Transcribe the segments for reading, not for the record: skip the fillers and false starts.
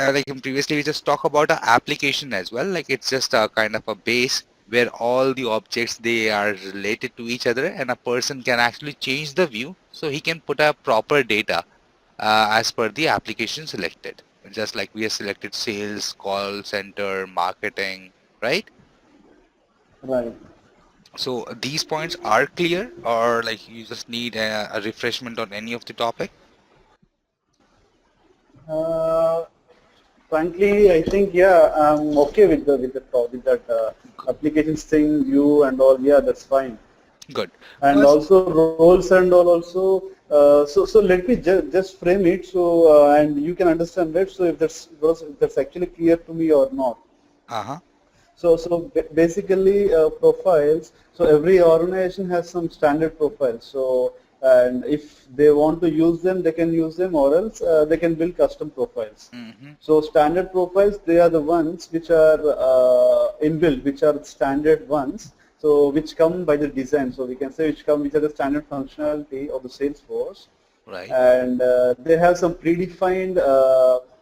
like previously we just talk about a application as well. Like it's just a kind of a base where all the objects they are related to each other, and a person can actually change the view so he can put a proper data as per the application selected. Just like we have selected sales, call center, marketing, right? Right. So these points are clear, or like you just need a refreshment on any of the topic? Uh, Frankly, I think yeah, I'm okay with with that applications thing, view and all. Yeah, that's fine. Good. And Because also roles and all also. So let me just frame it so and you can understand it. So if that's actually clear to me or not. uh-huh. Basically profiles. So every organization has some standard profiles. So and if they want to use them, they can use them, or else they can build custom profiles. Mm-hmm. So standard profiles, they are the ones which are inbuilt, which are standard ones. So which come by the design. So we can say which are the standard functionality of the Salesforce, Right. and they have some predefined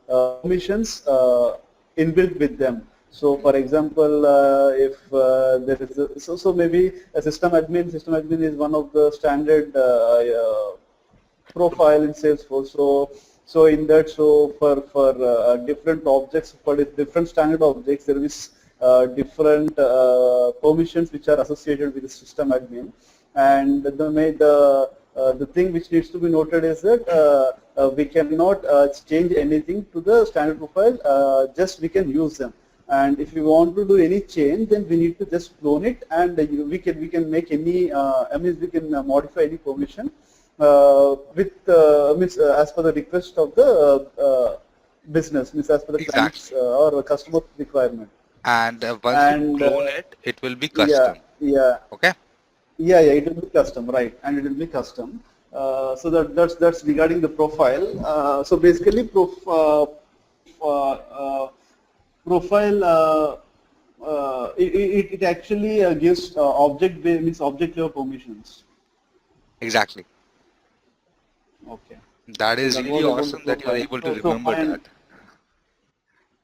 permissions inbuilt with them. So, for example, if there is so maybe a system admin is one of the standard profile in Salesforce. So in that, so for different objects, for different standard objects, there is different permissions which are associated with the system admin. And the thing which needs to be noted is that we cannot change anything to the standard profile. Just we can use them. And if we want to do any change, then we need to just clone it, and we can make any I mean we can modify any permission with means as per the request of the business, means as per the client's Exactly. or customer requirement. And once you And clone it, it will be yeah, custom. yeah, Okay. yeah, it will be custom, right? And it will be custom. So that's regarding the profile. So basically, uh, uh, profile it actually gives means object level permissions. Exactly. Okay. That So is that really was about the awesome that you're profile. able to So remember fine. that.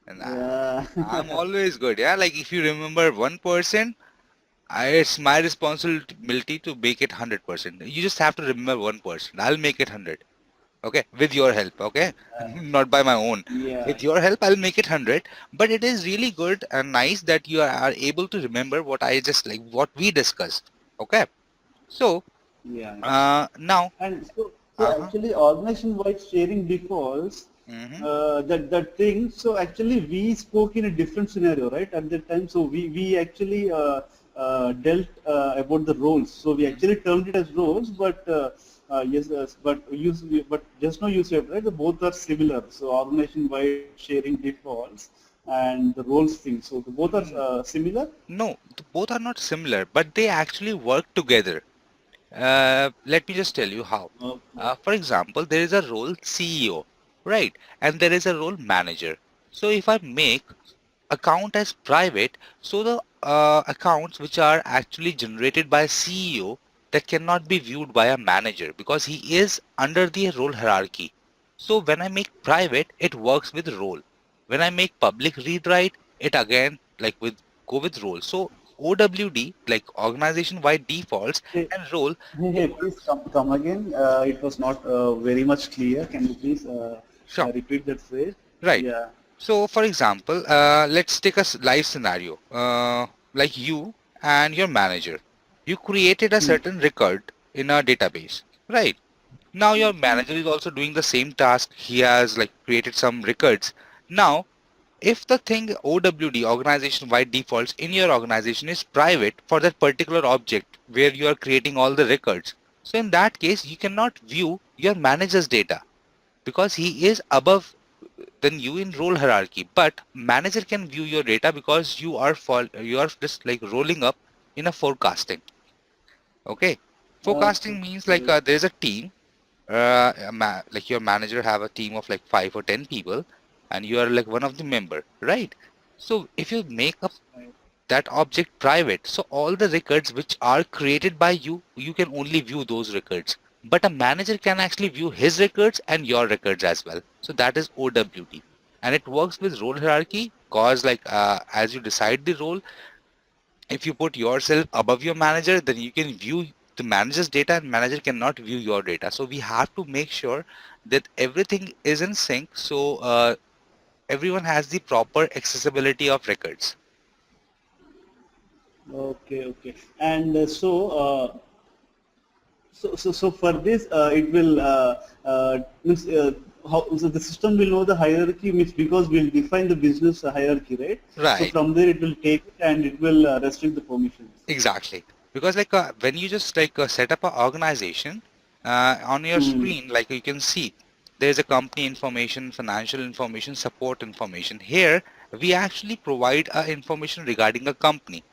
And Yeah. I'm always good. Yeah. Like if you remember 1%, it's my responsibility to make it 100%. You just have to remember 1%. I'll make it 100. Okay. With your help. Okay. Not by my own. Yeah. With your help, I'll make it 100. But it is really good and nice that you are able to remember what I just like, what we discussed. Okay. So, Yeah. now, And so uh-huh. actually organization-wide sharing defaults, Mm-hmm. that thing. So actually we spoke in a different scenario, right? At that time, so we actually dealt about the roles. So we actually termed it as roles, but yes, but just now you said right, the both are similar. So organization-wide sharing defaults and the roles thing. So the both are similar. No, both are not similar, but they actually work together. Let me just tell you how. Okay. For example, there is a role CEO, right? And there is a role manager. So if I make account as private, so the accounts which are actually generated by CEO that cannot be viewed by a manager because he is under the role hierarchy. So when I make private, it works with role. When I make public read write, it again like with go with role. So OWD like organization wide defaults and role Hey, they hey, work. please come again. It was not very much clear. Can you please Sure. repeat that phrase? Right. Yeah. So for example, let's take a live scenario, like you and your manager. You created a Hmm. certain record in a database, right? Now your manager is also doing the same task. He has like created some records. Now, if the thing OWD organization wide defaults in your organization is private for that particular object where you are creating all the records, so in that case, you cannot view your manager's data because he is above than you in role hierarchy, but manager can view your data because you are just like rolling up in a forecasting. Okay, forecasting means like Okay. there's a team, like your manager have a team of like 5 or 10 people and you are like one of the member, right? So if you make up Right. that object private, so all the records which are created by you can only view those records, but a manager can actually view his records and your records as well. So that is OWD. And it works with role hierarchy because like as you decide the role, if you put yourself above your manager, then you can view the manager's data and manager cannot view your data. So we have to make sure that everything is in sync. So everyone has the proper accessibility of records. Okay, okay. And so for this, it will means how so the system will know the hierarchy means because we'll define the business hierarchy, right? So Right. from there it will take it and it will restrict the permissions. Exactly. Because like when you just like set up an organization on your Hmm. screen, like you can see there's a company information, financial information, support information. Here we actually provide information regarding a company.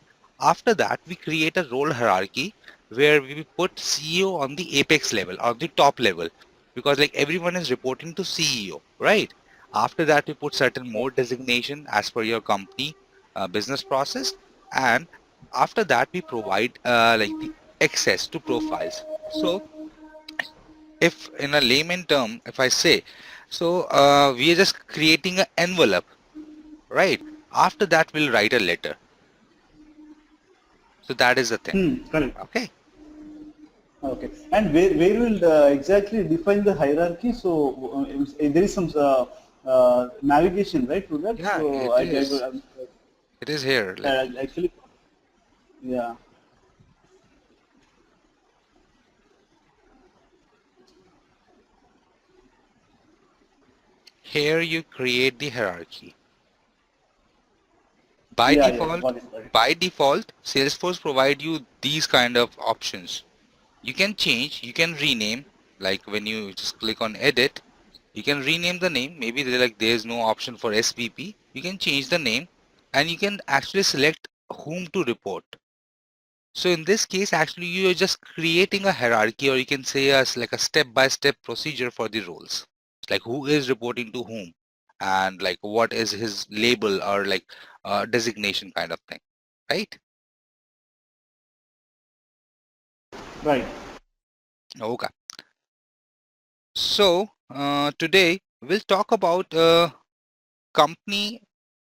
After that, we create a role hierarchy where we put CEO on the apex level or the top level because like everyone is reporting to CEO, right? After that, we put certain more designation as per your company business process, and after that we provide like the access to profiles. So if in a layman term, if I say, so we are just creating an envelope, right? After that we'll write a letter. So that is the thing. Hmm. Correct. Okay. Okay. And where will exactly define the hierarchy? So there is some navigation, right, to that. Yeah, So it is. It is here. Like actually, yeah. here you create the hierarchy. By Yeah, yeah, default, got it, got it. Salesforce provide you these kind of options. You can change, you can rename, like when you just click on edit, you can rename the name. Maybe there's no option for SVP. You can change the name and you can actually select whom to report. So in this case, actually you are just creating a hierarchy, or you can say as like a step-by-step procedure for the roles. Like who is reporting to whom and like what is his label or like designation kind of thing, right? Right. Okay. So today we'll talk about company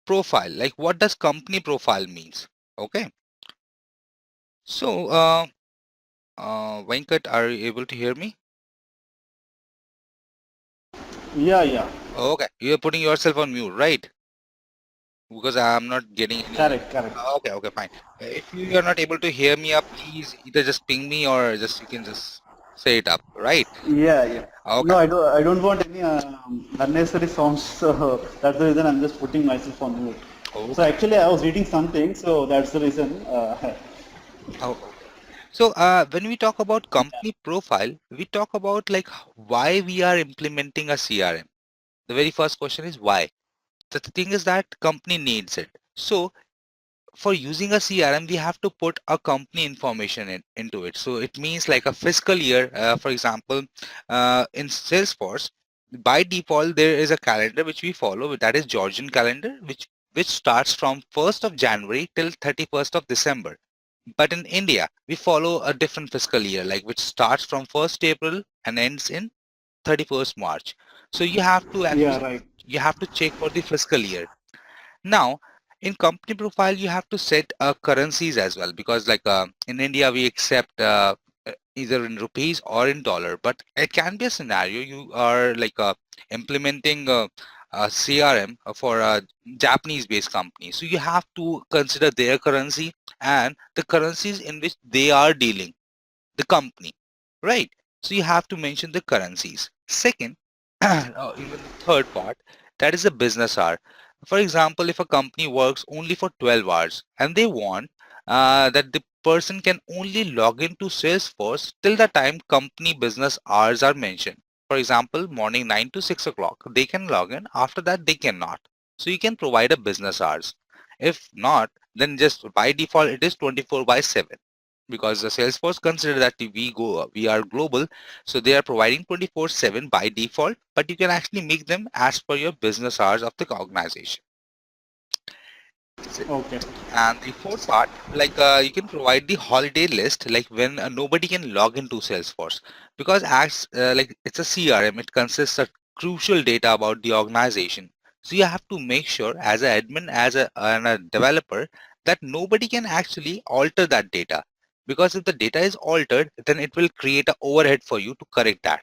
profile. Like what does company profile means? Okay. So Venkat, are you able to hear me? Yeah, yeah. Okay. You're putting yourself on mute, right? Because I'm not getting any. Correct, correct. Okay, okay, fine. If you are not able to hear me up, please either just ping me or just you can just say it up, right? Yeah, yeah. Okay, No, I don't want any unnecessary sounds, so that's the reason I'm just putting myself on mute. So okay. actually, I was reading something, so that's the reason. Oh, okay. So when we talk about company profile, we talk about like why we are implementing a CRM. The very first question is why. The thing is that company needs it. So for using a CRM, we have to put a company information into it. So it means like a fiscal year, for example, in Salesforce, by default, there is a calendar which we follow, that is Georgian calendar, which starts from 1st of January till 31st of December. But in India, we follow a different fiscal year, like which starts from 1st April and ends in 31st March. So you have to Yeah, actually, right. you have to check for the fiscal year. Now, in company profile, you have to set currencies as well, because like in India, we accept either in rupees or in dollar. But it can be a scenario you are like implementing a CRM for a Japanese-based company. So you have to consider their currency and the currencies in which they are dealing, the company, right? So you have to mention the currencies. Second, even the third part, that is a business hour. For example, if a company works only for 12 hours and they want that the person can only log into Salesforce till the time company business hours are mentioned. For example, morning 9 to 6 o'clock, they can log in. After that, they cannot. So you can provide a business hours. If not, then just by default, it is 24 by 7, because the Salesforce consider that we are global, so they are providing 24/7 by default, but you can actually make them as per your business hours of the organization. So- Okay. And the fourth part, like you can provide the holiday list, like when nobody can log into Salesforce, because as like it's a CRM, it consists of crucial data about the organization. So you have to make sure as an admin, and a developer, that nobody can actually alter that data. Because if the data is altered, then it will create an overhead for you to correct that.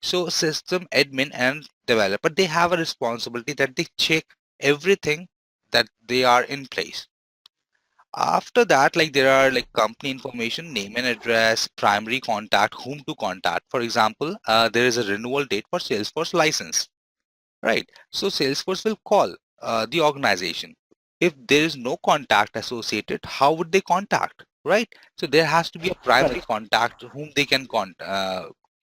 So system admin and developer, they have a responsibility that they check everything that they are in place. After that, like there are like company information, name and address, primary contact, whom to contact. For example, there is a renewal date for Salesforce license, right? So Salesforce will call the organization. If there is no contact associated, how would they contact, right? So there has to be a primary Correct. contact whom they can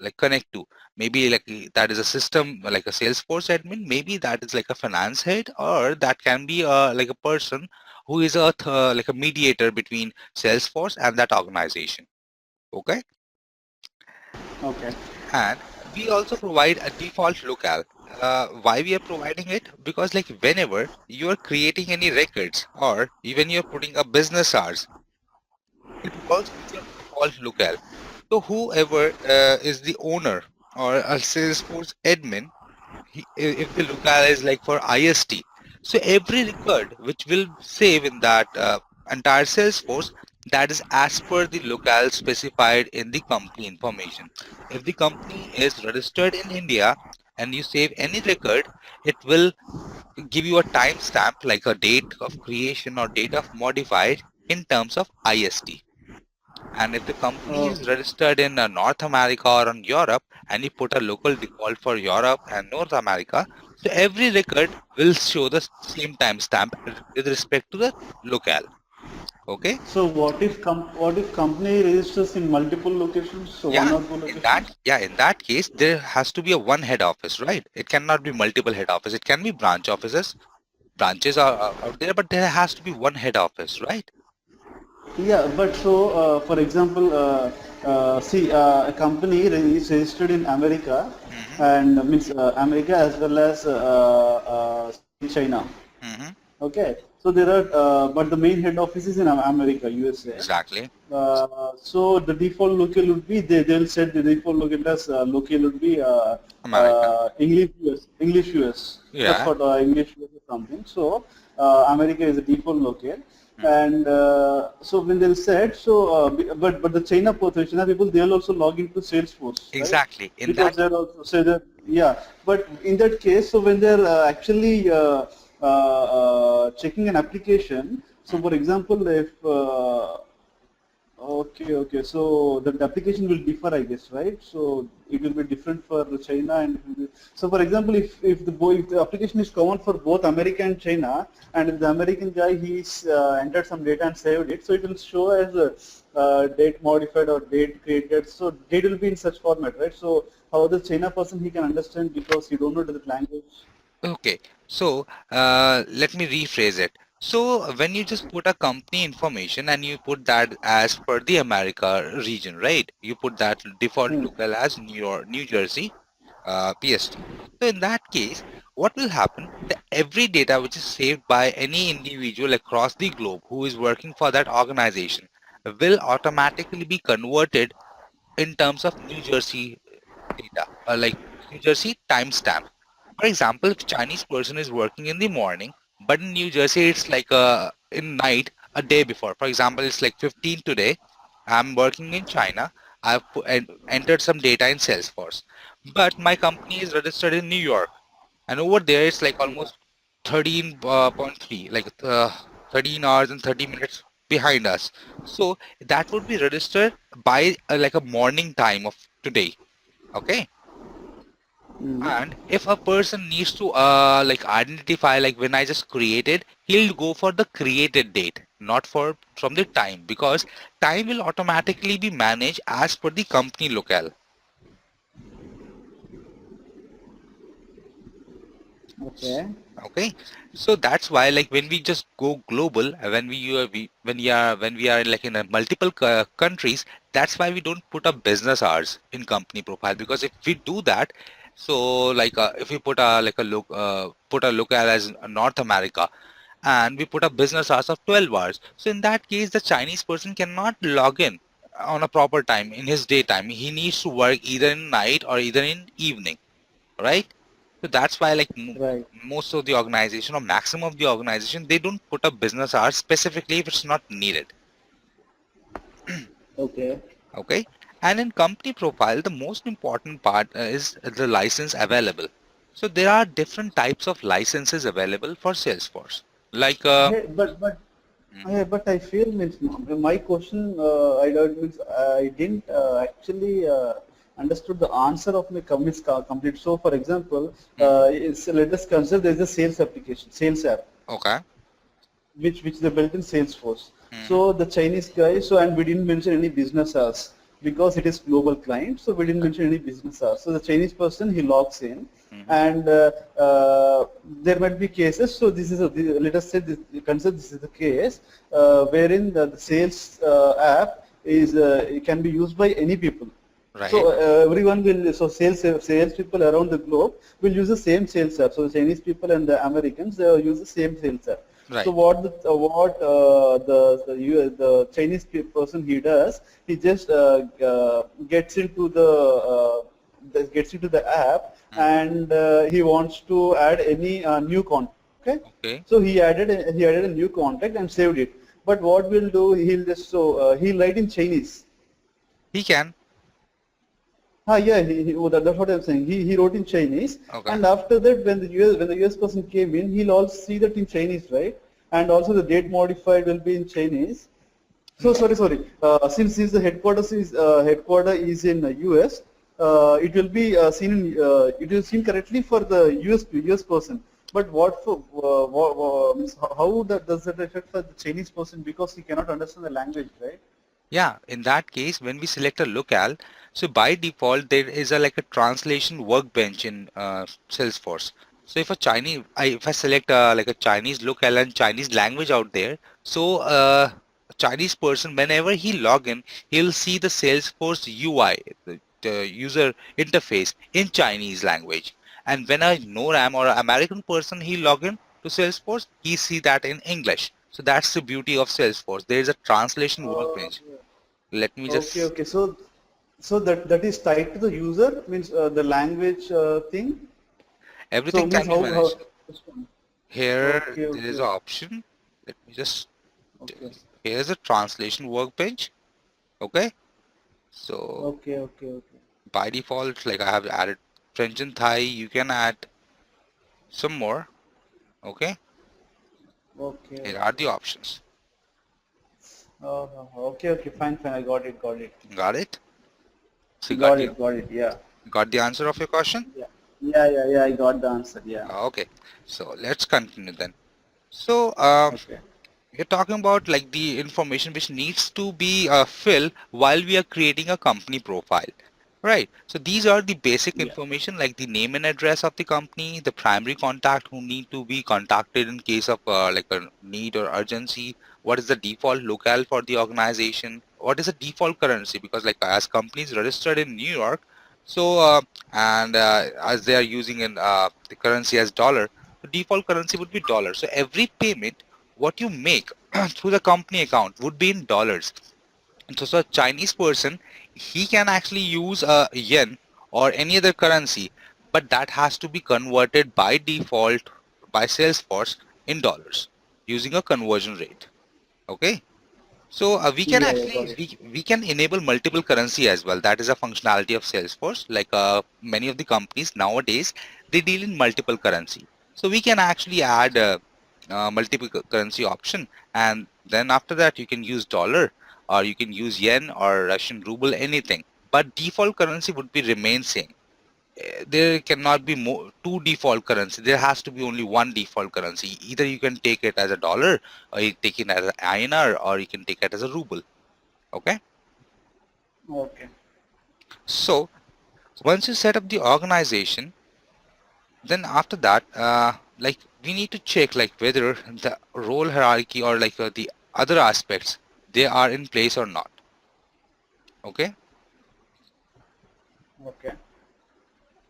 like connect to. Maybe like that is a system like a Salesforce admin. Maybe that is like a finance head, or that can be like a person who is like a mediator between Salesforce and that organization. Okay. Okay. And we also provide a default locale. Why we are providing it? Because like whenever you are creating any records or even you're putting a business hours, it works with your default locale. So whoever is the owner or a Salesforce admin, if the locale is like for IST, so every record which will save in that entire Salesforce, that is as per the locale specified in the company information. If the company is registered in India and you save any record, it will give you a timestamp like a date of creation or date of modified in terms of IST. And if the company is Okay. registered in North America or in Europe, and you put a local default for Europe and North America, so every record will show the same timestamp with respect to the locale. Okay? So what if company registers in multiple locations, so one Yeah. or two locations? In that case, there has to be a one head office, right? It cannot be multiple head office. It can be branch offices. Branches are out there, but there has to be one head office, right? Yeah, but so for example, see, a company is registered in America, Mm-hmm. and means America as well as in China. Mm-hmm. Okay, so there are, but the main head office is in America, USA. Exactly. So the default local would be, they'll set the default local as local would be American. English US. That's Yeah. what English US or something. So America is the default local, Mm-hmm. and so when they'll set, so but the China people, they'll also log into Salesforce, right? Exactly. In Because that. they're also say that, yeah. But in that case, so when they're actually checking an application, so for example, if okay, okay. So the application will differ, I guess, right? So it will be different for China and so, for example, if the application is common for both America and China, and if the American guy he's entered some data and saved it, so it will show as a date modified or date created. So date will be in such format, right? So how the China person he can understand because he don't know the language. Okay, so let me rephrase it. So when you just put a company information and you put that as per the America region, right? You put that default Hmm. local as New York, New Jersey, PST. So in that case, what will happen? The every data which is saved by any individual across the globe who is working for that organization will automatically be converted in terms of New Jersey data, like New Jersey timestamp. For example, if Chinese person is working in the morning, but in New Jersey it's like in night a day before. For example, it's like 15 today. I'm working in China. Entered some data in Salesforce, but my company is registered in New York, and over there it's like Yeah. almost 13.3, like 13 hours and 30 minutes behind us. So that would be registered by like a morning time of today. Okay. Hmm. And if a person needs to like identify like when I just created, he'll go for the created date, not for from the time, because time will automatically be managed as per the company locale. Okay. Okay, so that's why like when we just go global, when we are like in a multiple countries, that's why we don't put a business hours in company profile, because if we do that, so like if we put a like a look put a locale as North America, and we put a business hours of 12 hours, so in that case the Chinese person cannot log in on a proper time in his daytime. He needs to work either in night or either in evening, right? So that's why like Right. most of the organization or maximum of the organization, they don't put up business hours specifically if it's not needed. Okay. Okay. And in company profile, the most important part is the license available. So there are different types of licenses available for Salesforce. Like, Hey, but mhm, but I feel means my question I don't means I didn't actually understood the answer of my complete. So for example, mhm, let us consider there is a sales application, sales app, okay. which they built in Salesforce. Mhm, So the Chinese guy, so and we didn't mention any business hours because it is global client. So we didn't okay. mention any business hours. So the Chinese person he logs in, Mhm, and there might be cases. So this is let us say this, consider this is the case wherein the sales app is it can be used by any people. right, So everyone will, so sales people around the globe will use the same sales app. So the Chinese people and the Americans they use the same sales app. So right. the Chinese person he does, he just gets into the app Mhm, and he wants to add any new contact. Okay, okay. so he added a new contact and saved it. But what we'll do, he'll write in Chinese. He can. Yeah, that's what I'm saying. He wrote in Chinese, Okay. and after that, when the US person came in, he'll also see that in Chinese, right? And also the date modified will be in Chinese. So No. sorry. Since the headquarter is in US, it will be it will seen correctly for the US person. But what for means how that does that affect for the Chinese person because he cannot understand the language, right? Yeah, in that case, when we select a locale, so by default there is a like a translation workbench in Salesforce. So if a Chinese, if I select like a Chinese locale and Chinese language out there, so a Chinese person whenever he log in, he'll see the Salesforce UI, the user interface in Chinese language. And when a NORAM or an American person he log in to Salesforce, he see that in English. So that's the beauty of Salesforce. There is a translation Uh, workbench. Let me okay, just, okay. So that is tied to the user means the language thing. So everything means can be how managed. Here, okay, there is okay, an option. Let me just, okay, here's a translation workbench. Okay. So okay, okay, okay, by default, like I have added French and Thai, you can add some more. Okay. okay, Here are okay. the options. Okay, okay, fine, fine. I got it, got it, Got it? So got it. Yeah, got the answer of your question? yeah, yeah. I got the answer. Yeah. Okay. So let's continue then. So Okay. you're talking about like the information which needs to be filled while we are creating a company profile. Right. So these are the basic Yeah. information like the name and address of the company, the primary contact who need to be contacted in case of like a need or urgency. What is the default locale for the organization? What is the default currency? Because like as companies registered in New York, so and as they are using in the currency as dollar, the default currency would be dollar. So every payment what you make through the company account would be in dollars. And so a Chinese person, he can actually use a yen or any other currency, but that has to be converted by default by Salesforce in dollars using a conversion rate. Okay. So we can Yeah, got actually it. we can enable multiple currency as well. That is a functionality of Salesforce. Like many of the companies nowadays, they deal in multiple currency. So we can actually add multiple currency option, and then after that you can use dollar or you can use yen or Russian ruble, anything. But default currency would be remain same. There cannot be more two default currency. There has to be only one default currency. Either you can take it as a dollar, or you take it as an INR, or you can take it as a ruble. Okay. Okay. So once you set up the organization, then after that, like we need to check like whether the role hierarchy or like the other aspects they are in place or not. Okay. Okay.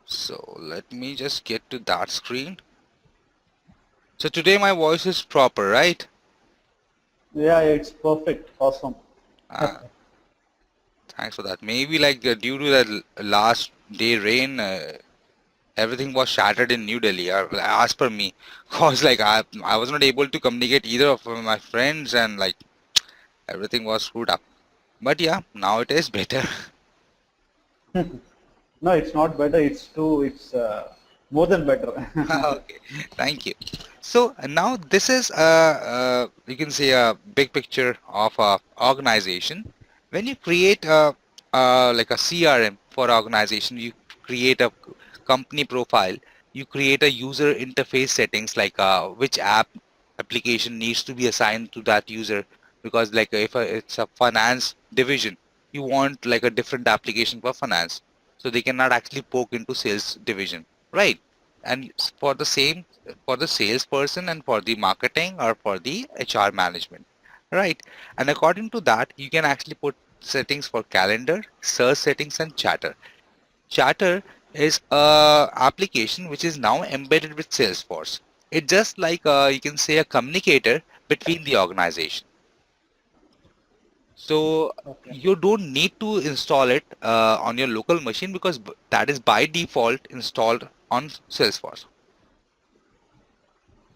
So let me just get to that screen. So today my voice is proper, right? Yeah, it's perfect. Awesome. Uh, Thanks for that. Maybe like due to the last day rain, Everything was shattered in New Delhi, as per me. Cause like I was not able to communicate either of my friends, and like everything was screwed up. But yeah, now it is better. No, it's not better. It's too. It's more than better. Okay, thank you. So now this is you can say a big picture of a organization. When you create like a CRM for organization, you create a company profile, you create a user interface settings like which application needs to be assigned to that user, because like if it's a finance division, you want like a different application for finance, so they cannot actually poke into sales division, right? And for the same, for the salesperson and for the marketing or for the HR management, right? And according to that, you can actually put settings for calendar, search settings, and chatter. Chatter is a application which is now embedded with Salesforce. It's just like you can say a communicator between the organization. So Okay. you don't need to install it on your local machine, because that is by default installed on Salesforce.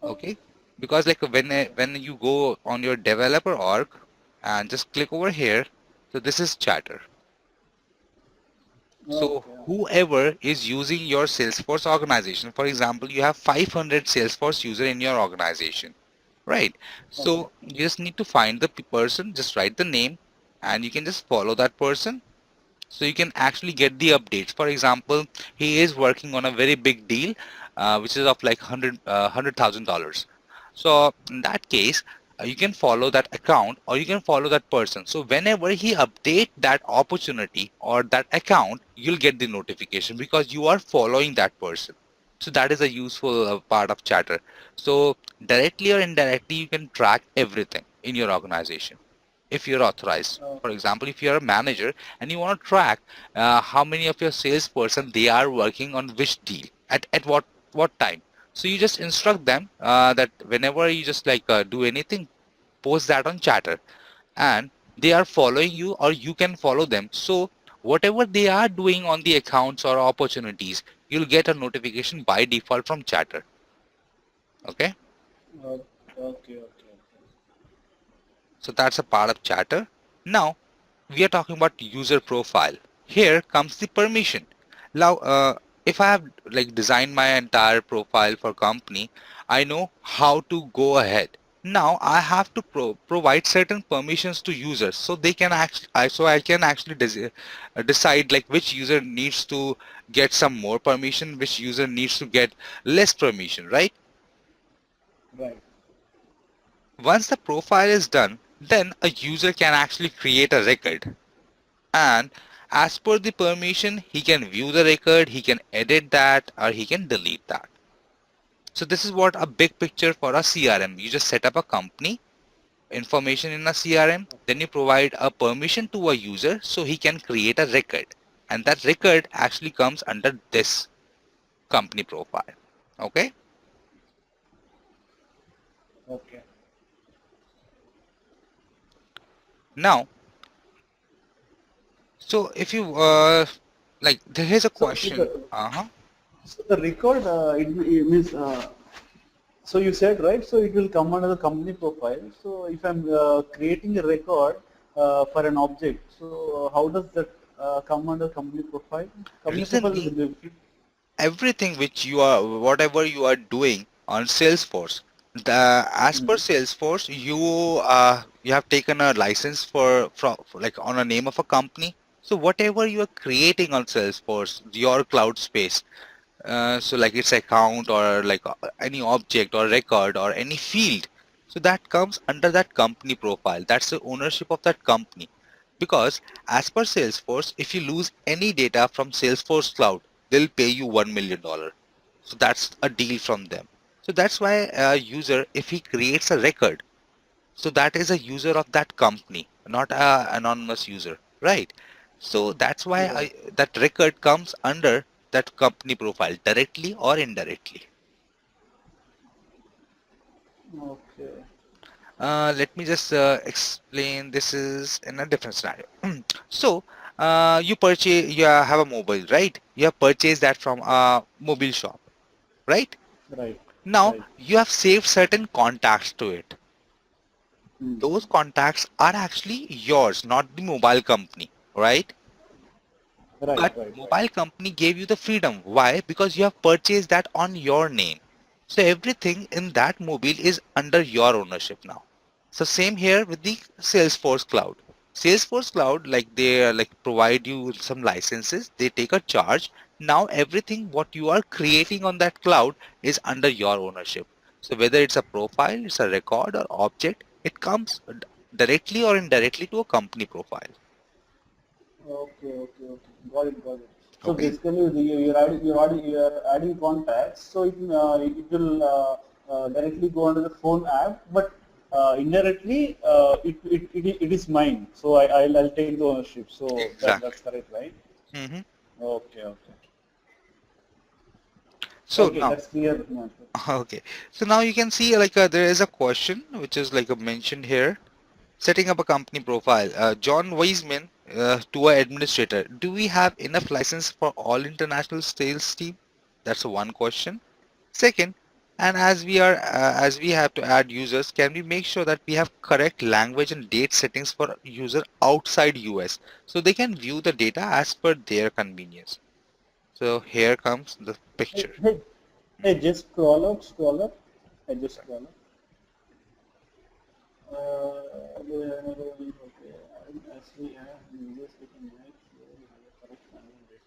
Okay. Okay, because like when you go on your developer org and just click over here, so this is chatter. So Okay. whoever is using your Salesforce organization, for example, you have 500 Salesforce user in your organization, right? Okay. So you just need to find the person, just write the name, and you can just follow that person, so you can actually get the updates. For example, he is working on a very big deal, which is of like $100,000. So in that case, you can follow that account or you can follow that person. So whenever he update that opportunity or that account, you'll get the notification because you are following that person. So that is a useful part of chatter. So directly or indirectly, you can track everything in your organization if you're authorized. Okay. For example, if you're a manager and you want to track how many of your salesperson they are working on which deal at what time. So you just instruct them that whenever you just like do anything, post that on chatter, and they are following you or you can follow them. So whatever they are doing on the accounts or opportunities, you'll get a notification by default from chatter. Okay. Okay. Okay. Okay. So that's a part of chatter. Now we are talking about user profile. Here comes the permission. Now, if I have like designed my entire profile for company, I know how to go ahead. Now I have to provide certain permissions to users, so they can so I can actually decide like which user needs to get some more permission, which user needs to get less permission, right? Right. Once the profile is done, then a user can actually create a record, and as per the permission he can view the record, he can edit that, or he can delete that. So this is what a big picture for a CRM. You just set up a company information in a CRM, then you provide a permission to a user so he can create a record, and that record actually comes under this company profile. Okay. Okay. Now, so if you like, there is a So, so question. the Uh-huh. so the record it means so you said right. So it will come under the company profile. So if I'm creating a record for an object, so how does that come under company profile? Company Reason profile is being, different. everything which you are, whatever you are doing on Salesforce, as per Mm. Salesforce, you have taken a license for like on a name of a company. So whatever you are creating on Salesforce, your cloud space, so like its account or like any object or record or any field, so that comes under that company profile. That's the ownership of that company. Because as per Salesforce, if you lose any data from Salesforce cloud, they'll pay you $1 million. So that's a deal from them. So that's why a user, if he creates a record, so that is a user of that company, not a anonymous user, right? So that's why Right. that record comes under that company profile directly or indirectly. Okay. Let me just explain. This is in a different scenario. So you have a mobile, right? You have purchased that from a mobile shop, right? Right. Now Right. you have saved certain contacts to it. Hmm. Those contacts are actually yours, not the mobile company, right? Right. But Right. Right. mobile company gave you the freedom. Why? Because you have purchased that on your name. So everything in that mobile is under your ownership now. So same here with the Salesforce Cloud. Salesforce Cloud, like they like provide you with some licenses, they take a charge. Now everything what you are creating on that cloud is under your ownership. So whether it's a profile, it's a record or object, it comes directly or indirectly to a company profile. Okay, okay, okay. Got it, got it. So Okay. basically, you're adding contacts. So it will directly go under the phone app, but indirectly it is mine. So I'll take the ownership. So that's Exactly. correct, right? Hmm. Okay, okay, So okay. now, That's clear. Now. okay. So now you can see like there is a question which is like mentioned here. Setting up a company profile. John Weisman to our administrator. Do we have enough license for all international sales team? That's one question. Second, and as we have to add users, can we make sure that we have correct language and date settings for user outside US so they can view the data as per their convenience? So here comes the Hey, picture. hey, hey, Mhm. just scroll up, scroll up. I just scroll up. Okay. As we have users, we can make sure we have a correct language.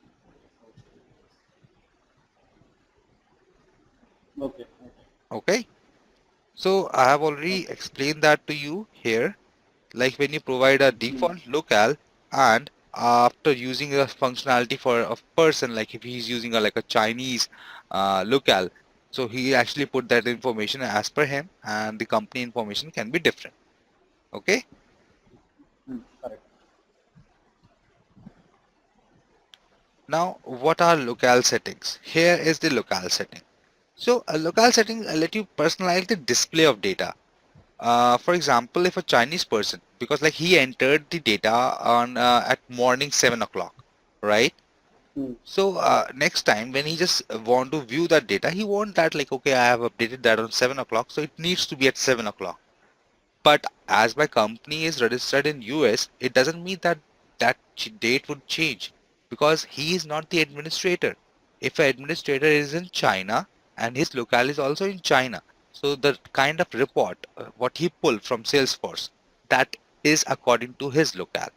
Okay, okay. Okay. So I have already Okay. explained that to you here. Like when you provide a Hmm. default locale and after using a functionality for a person, like if he's using a like a Chinese locale, so he actually put that information as per him and the company information can be different. Okay. Hmm. Correct. Now what are locale settings? Here is the locale setting. So a locale setting let you personalize the display of data. For example, if a Chinese person, because like he entered the data on at morning 7 o'clock, right? Hmm. So Right. next time when he just want to view that data, he want that like, okay, I have updated that on 7 o'clock, so it needs to be at 7 o'clock. But as my company is registered in US, it doesn't mean that date would change because he is not the administrator. If an administrator is in China and his locale is also in China, so the kind of report what he pulled from Salesforce, that is according to his locale.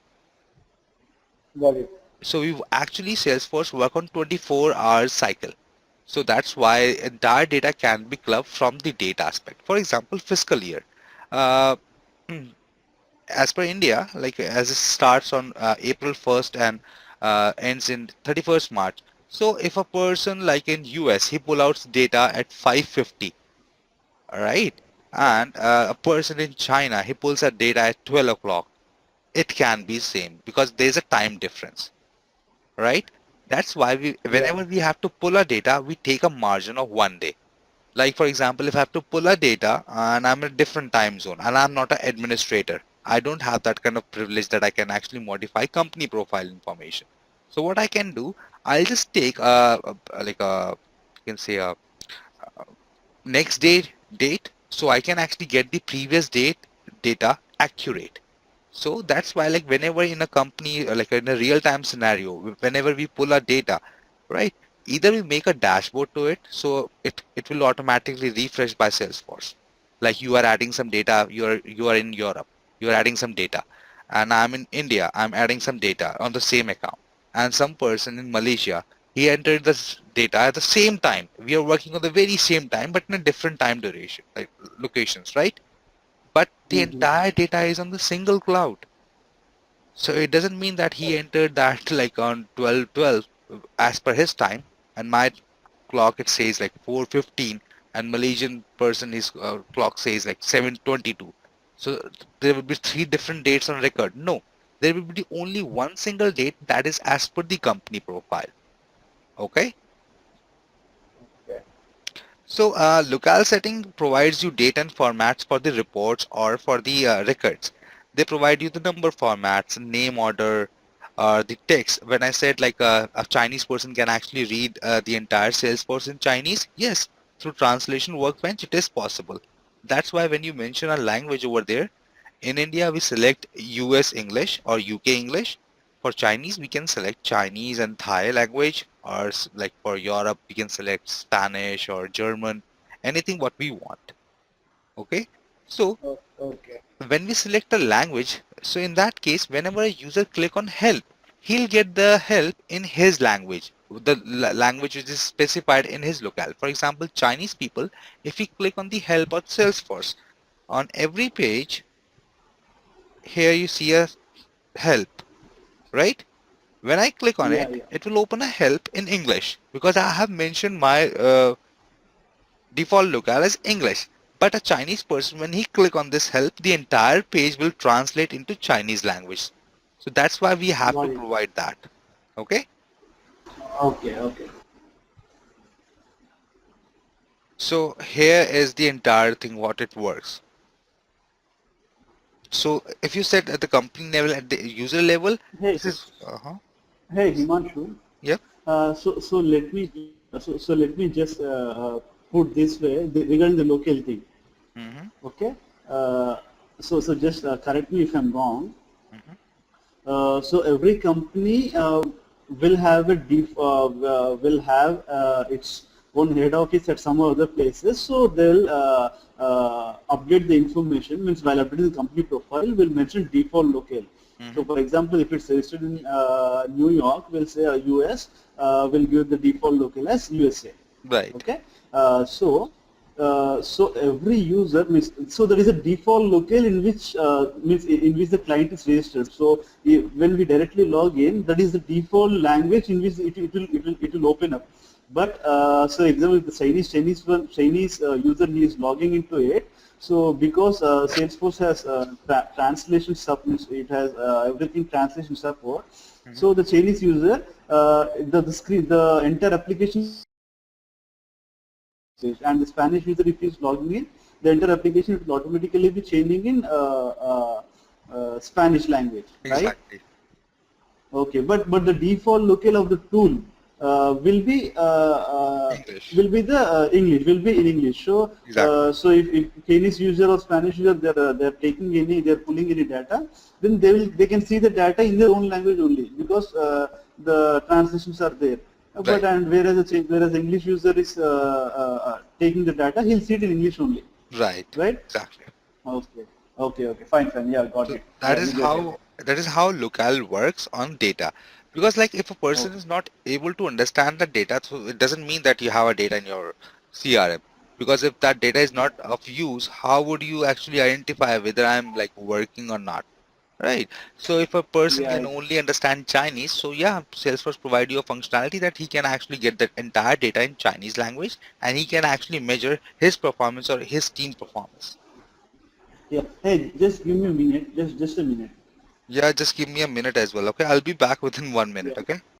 Got it. So we actually Salesforce work on 24 hours cycle. So that's why entire data can be clubbed from the date aspect. For example, fiscal year. Uh, as per India, like as it starts on April 1st and ends in 31st March. So if a person like in US, he pull out data at 5:50, right? Right. And a person in China, he pulls that data at 12 o'clock. It can be same because there's a time difference, right? That's why Yeah. whenever we have to pull a data, we take a margin of 1 day. Like for example, if I have to pull a data and I'm in a different time zone and I'm not an administrator, I don't have that kind of privilege that I can actually modify company profile information. So what I can do, I'll just take like a you can say a next day date, so I can actually get the previous date data accurate. So that's why like whenever in a company like in a real time scenario, whenever we pull our data, right? Either we make a dashboard to it, so it will automatically refresh by Salesforce. Like you are adding some data, you are in Europe, you are adding some data, and I'm in India, I'm adding some data on the same account, and some person in Malaysia, he entered this data at the same time. We are working on the very same time, but in a different time duration, like locations, right? But the Mm-hmm. entire data is on the single cloud. So it doesn't mean that he entered that like on 12:12 as per his time, and my clock it says like 4:15, and Malaysian person his clock says like 7:22. So there will be three different dates on record. No, there will be only one single date that is as per the company profile. Okay. Okay. So locale setting provides you date and formats for the reports or for the records. They provide you the number formats, name order, the text. When I said like a Chinese person can actually read the entire Salesforce in Chinese, yes, through translation workbench, it is possible. That's why when you mention a language over there, in India we select US English or UK English. For Chinese, we can select Chinese and Thai language, or like for Europe, we can select Spanish or German, anything what we want. Okay, so Okay. when we select a language, so in that case, whenever a user click on help, he'll get the help in his language, the language which is specified in his locale. For example, Chinese people, if we click on the help on Salesforce, on every page, here you see a help, right? When I click on Yeah, it, yeah. it will open a help in English because I have mentioned my default locale as English. But a Chinese person, when he click on this help, the entire page will translate into Chinese language. So that's why we have to Got it. provide that. Okay. Okay, okay. So here is the entire thing, what it works. So if you said at the company level, at the user level, Hey, this is, hey, Himanshu. yep. So let me let me just put this way regarding the local thing. Mm-hmm, Okay. Uh, so just correct me if I'm wrong. mm-hmm, So every company will have will have its own head office at some other places. So they'll update the information. Means while updating the company profile, will mention default local. mm-hmm. So for example, if it's registered in New York, we'll say US. Will give the default local as USA. Right, Okay. So every user means so there is a default locale in which means in which the client is registered. So when we directly log in, that is the default language in which it will open up. But so example, if the Chinese user is logging into it. So because Salesforce has translation support, it has everything translation support. mm-hmm. So the Chinese user, the entire application and the Spanish user if he is logging in, the entire application will automatically be changing in Spanish language, right? Exactly. Okay, but the default locale of the tool English. will be the English will be in English. So Exactly. if Chinese user or Spanish user they're taking any they're pulling any data, then they can see the data in their own language only because the translations are there. But Right. and whereas English user is taking the data, he'll see it in English only, Right. right? Exactly. Okay, okay, fine, yeah, got So it. We get it. that is how locale works on data. Because like if a person Okay. is not able to understand the data, so it doesn't mean that you have a data in your CRM. Because if that data is not of use, how would you actually identify whether I'm like working or not? Right. So if a person Yeah, can only understand Chinese, so yeah, Salesforce provide you a functionality that he can actually get the entire data in Chinese language and he can actually measure his performance or his team performance. yeah. Hey, just give me a minute. Just a minute. Yeah, just give me a minute as well. Okay, I'll be back within 1 minute. Yeah. Okay.